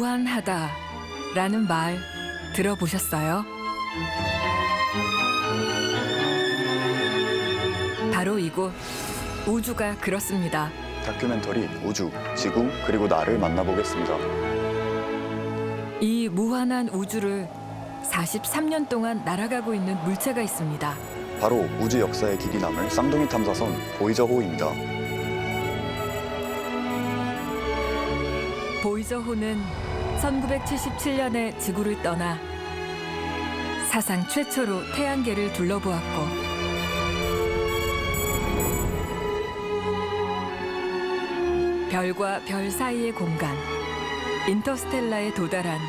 무한하다라는 말 들어보셨어요? 바로 이곳 우주가 그렇습니다. 다큐멘터리 우주, 지구, 그리고 나를 만나보겠습니다. 이 무한한 우주를 43년 동안 날아가고 있는 물체가 있습니다. 바로 우주 역사의 길이 남을 쌍둥이 탐사선 보이저호입니다. 보이저호는 1977년에 지구를 떠나 사상 최초로 태양계를 둘러보았고 별과 별 사이의 공간, 인터스텔라에 도달한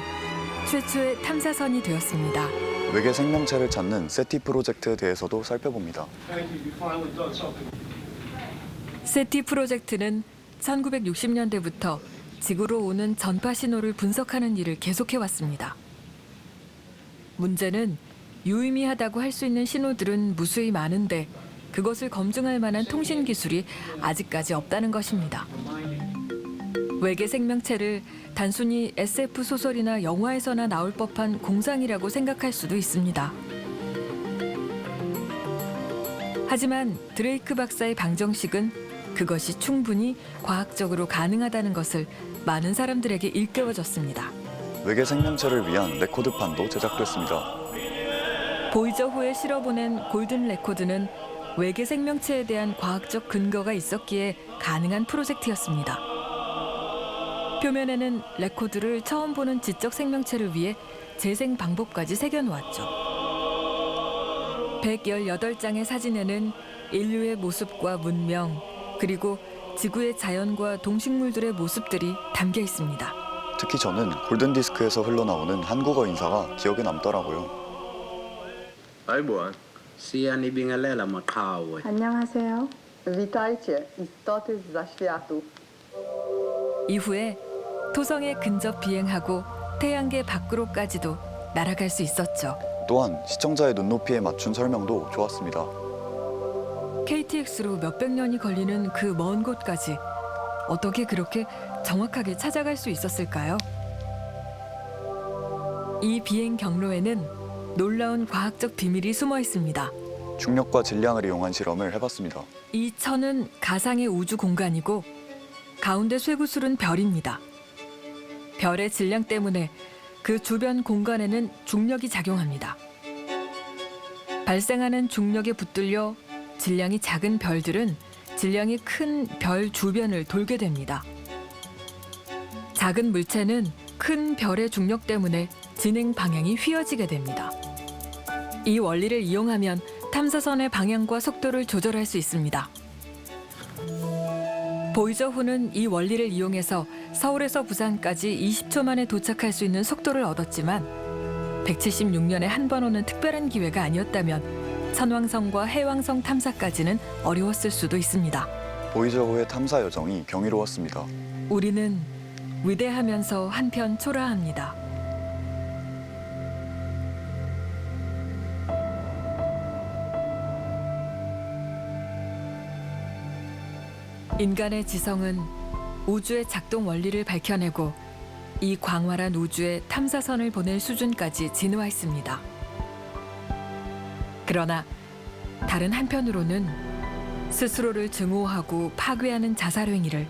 최초의 탐사선이 되었습니다. 외계 생명체를 찾는 세티 프로젝트에 대해서도 살펴봅니다. 세티 프로젝트는 1960년대부터 지구로 오는 전파 신호를 분석하는 일을 계속해왔습니다. 문제는 유의미하다고 할 수 있는 신호들은 무수히 많은데 그것을 검증할 만한 통신 기술이 아직까지 없다는 것입니다. 외계 생명체를 단순히 SF 소설이나 영화에서나 나올 법한 공상이라고 생각할 수도 있습니다. 하지만 드레이크 박사의 방정식은 그것이 충분히 과학적으로 가능하다는 것을 많은 사람들에게 일깨워줬습니다. 외계 생명체를 위한 레코드판도 제작됐습니다. 보이저호에 실어보낸 골든 레코드는 외계 생명체에 대한 과학적 근거가 있었기에 가능한 프로젝트였습니다. 표면에는 레코드를 처음 보는 지적 생명체를 위해 재생 방법까지 새겨놓았죠. 118장의 사진에는 인류의 모습과 문명, 그리고 지구의 자연과 동식물들의 모습들이 담겨 있습니다. 특히 저는 골든디스크에서 흘러나오는 한국어 인사가 기억에 남더라고요. 아이보안 시안 이빙알레라 마카오 안녕하세요. Witajcie, istoty z zaświatu. 이후에 토성에 근접 비행하고 태양계 밖으로까지도 날아갈 수 있었죠. 또한 시청자의 눈높이에 맞춘 설명도 좋았습니다. KTX로 몇백 년이 걸리는 그 먼 곳까지 어떻게 그렇게 정확하게 찾아갈 수 있었을까요? 이 비행 경로에는 놀라운 과학적 비밀이 숨어 있습니다. 중력과 질량을 이용한 실험을 해봤습니다. 이 천은 가상의 우주 공간이고 가운데 쇠구슬은 별입니다. 별의 질량 때문에 그 주변 공간에는 중력이 작용합니다. 발생하는 중력에 붙들려 질량이 작은 별들은 질량이 큰 별 주변을 돌게 됩니다. 작은 물체는 큰 별의 중력 때문에 진행 방향이 휘어지게 됩니다. 이 원리를 이용하면 탐사선의 방향과 속도를 조절할 수 있습니다. 보이저호는 이 원리를 이용해서 서울에서 부산까지 20초 만에 도착할 수 있는 속도를 얻었지만 176년에 한 번 오는 특별한 기회가 아니었다면 천왕성과 해왕성 탐사까지는 어려웠을 수도 있습니다. 보이저호의 탐사 여정이 경이로웠습니다. 우리는 위대하면서 한편 초라합니다. 인간의 지성은 우주의 작동 원리를 밝혀내고 이 광활한 우주에 탐사선을 보낼 수준까지 진화했습니다. 그러나 다른 한편으로는 스스로를 증오하고 파괴하는 자살 행위를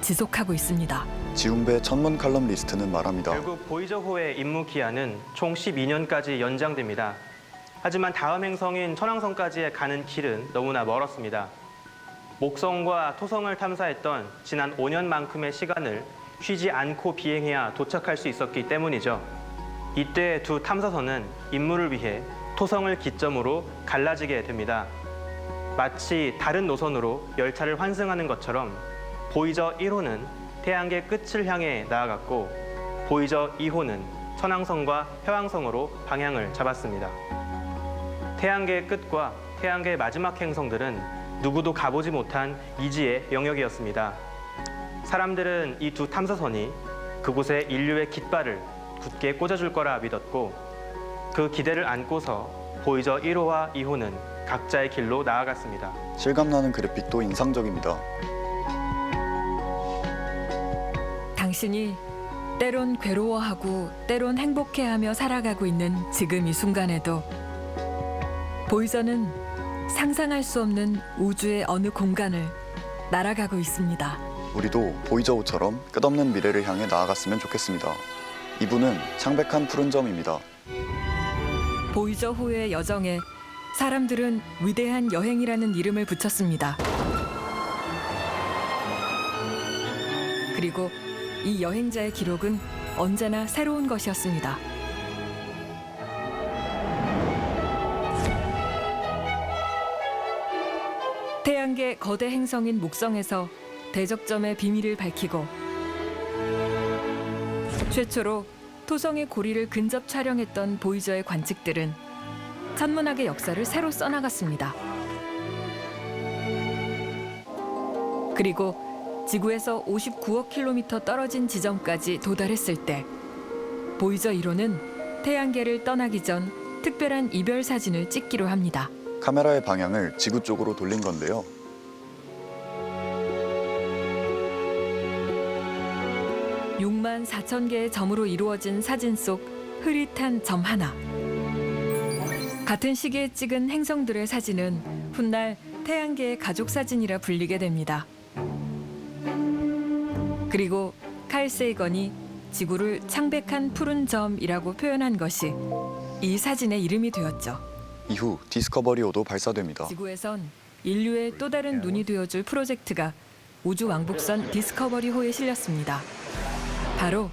지속하고 있습니다. 지훈배 천문 칼럼 리스트는 말합니다. 결국 보이저호의 임무 기한은 총 12년까지 연장됩니다. 하지만 다음 행성인 천왕성까지의 가는 길은 너무나 멀었습니다. 목성과 토성을 탐사했던 지난 5년만큼의 시간을 쉬지 않고 비행해야 도착할 수 있었기 때문이죠. 이때 두 탐사선은 임무를 위해 토성을 기점으로 갈라지게 됩니다. 마치 다른 노선으로 열차를 환승하는 것처럼 보이저 1호는 태양계 끝을 향해 나아갔고 보이저 2호는 천왕성과 해왕성으로 방향을 잡았습니다. 태양계의 끝과 태양계의 마지막 행성들은 누구도 가보지 못한 미지의 영역이었습니다. 사람들은 이 두 탐사선이 그곳에 인류의 깃발을 굳게 꽂아줄 거라 믿었고 그 기대를 안고서 보이저 1호와 2호는 각자의 길로 나아갔습니다. 실감나는 그래픽도 인상적입니다. 당신이 때론 괴로워하고 때론 행복해하며 살아가고 있는 지금 이 순간에도 보이저는 상상할 수 없는 우주의 어느 공간을 날아가고 있습니다. 우리도 보이저호처럼 끝없는 미래를 향해 나아갔으면 좋겠습니다. 이분은 창백한 푸른 점입니다. 보이저호의 여정에 사람들은 위대한 여행이라는 이름을 붙였습니다. 그리고 이 여행자의 기록은 언제나 새로운 것이었습니다. 태양계 거대 행성인 목성에서 대적점의 비밀을 밝히고 최초로 토성의 고리를 근접 촬영했던 보이저의 관측들은 천문학의 역사를 새로 써나갔습니다. 그리고 지구에서 59억 킬로미터 떨어진 지점까지 도달했을 때 보이저 1호는 태양계를 떠나기 전 특별한 이별 사진을 찍기로 합니다. 카메라의 방향을 지구 쪽으로 돌린 건데요. (6만 4천) 개의 점으로 이루어진 사진 속 흐릿한 점 하나. 같은 시기에 찍은 행성들의 사진은 훗날 태양계의 가족 사진이라 불리게 됩니다. 그리고 칼 세이건이 지구를 창백한 푸른 점이라고 표현한 것이 이 사진의 이름이 되었죠. 이후 디스커버리호도 발사됩니다. 지구에선 인류의 또 다른 눈이 되어줄 프로젝트가 우주 왕복선 디스커버리호에 실렸습니다. 바로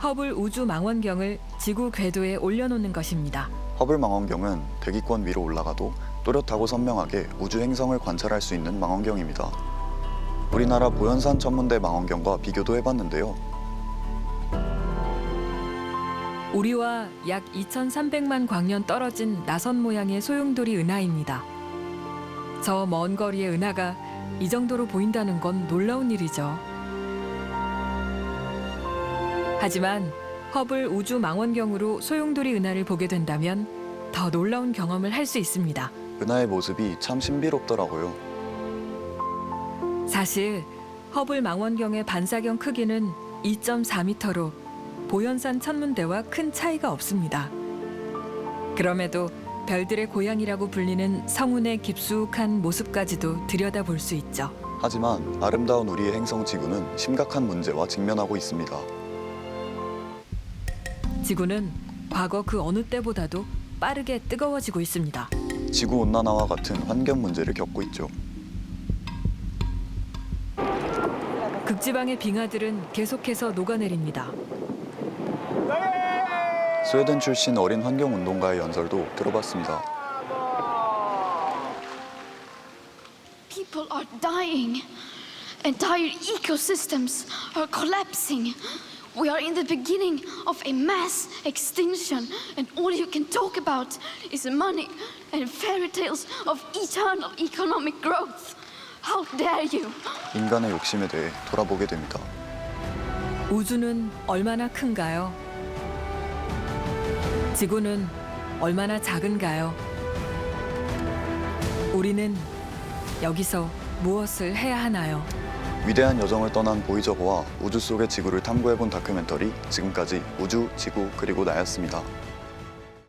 허블 우주 망원경을 지구 궤도에 올려놓는 것입니다. 허블 망원경은 대기권 위로 올라가도 또렷하고 선명하게 우주 행성을 관찰할 수 있는 망원경입니다. 우리나라 보현산 천문대 망원경과 비교도 해봤는데요. 우리와 약 2,300만 광년 떨어진 나선 모양의 소용돌이 은하입니다. 저 먼 거리의 은하가 이 정도로 보인다는 건 놀라운 일이죠. 하지만 허블 우주 망원경으로 소용돌이 은하를 보게 된다면 더 놀라운 경험을 할 수 있습니다. 은하의 모습이 참 신비롭더라고요. 사실 허블 망원경의 반사경 크기는 2.4m로 보현산 천문대와 큰 차이가 없습니다. 그럼에도 별들의 고향이라고 불리는 성운의 깊숙한 모습까지도 들여다볼 수 있죠. 하지만 아름다운 우리의 행성 지구는 심각한 문제와 직면하고 있습니다. 지구는 과거 그 어느 때보다도 빠르게 뜨거워지고 있습니다. 지구 온난화와 같은 환경 문제를 겪고 있죠. 극지방의 빙하들은 계속해서 녹아내립니다. 스웨덴 출신 어린 환경운동가의 연설도 들어봤습니다. People are dying. Entire ecosystems are collapsing. We are in the beginning of a mass extinction, and all you can talk about is money and fairy tales of eternal economic growth. How dare you? 인간의 욕심에 대해 돌아보게 됩니다. 우주는 얼마나 큰가요? 지구는 얼마나 작은가요? 우리는 여기서 무엇을 해야 하나요? 위대한 여정을 떠난 보이저호와 우주 속의 지구를 탐구해본 다큐멘터리 지금까지 우주, 지구, 그리고 나였습니다.